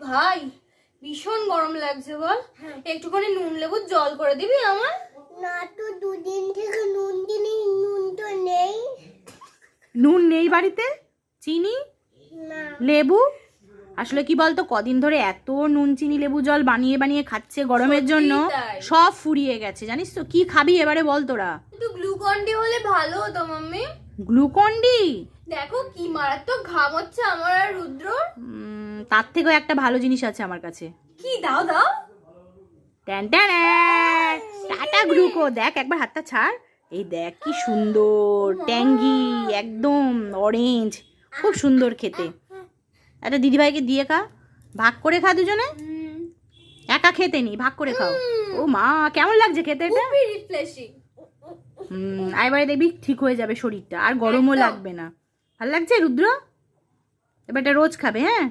ভাই ভীষণ গরম লাগছে বল, একটুখানি নুন লেবুর জল করে দিবি আমার? না তো দুদিন থেকে নুন দিনি, নুন তো নেই। নুন নেই বাড়িতে? চিনি না লেবু? আসলে কি বলতো, কদিন ধরে এত নুন চিনি লেবু জল বানিয়ে বানিয়ে খাচ্ছে গরমের জন্য, তাই। সব ফুরিয়ে গেছে জানিস তো। কি খাবি এবারে বল তোরা? একটু গ্লুকন ডি হলে ভালো হতো মাম্মি। Glucon D? দেখো কি মারাত্মক ঘাম হচ্ছে আমার আর রুদ্রর। তার থেকেও একটা ভালো জিনিস আছে আমার কাছে। কি দাও দাও? Tan tan, tata Gluco. দেখ একবার হাতটা ছাড়, এই দেখ কি সুন্দর ট্যাঙ্গি, একদম অরেঞ্জ, খুব সুন্দর খেতে। একটা দিদিভাইকে দিয়ে খা, ভাগ করে খা দুজনে, একা খেতে নি, ভাগ করে খাও। ও মা, কেমন লাগছে খেতে এটা? খুবই রিফ্রেশিং। এবারে দেখবি ঠিক হয়ে যাবে শরীরটা, আর গরমও একদম। লাগবে না। ভালো লাগছে রুদ্র? এবার এটা রোজ খাবে, হ্যাঁ?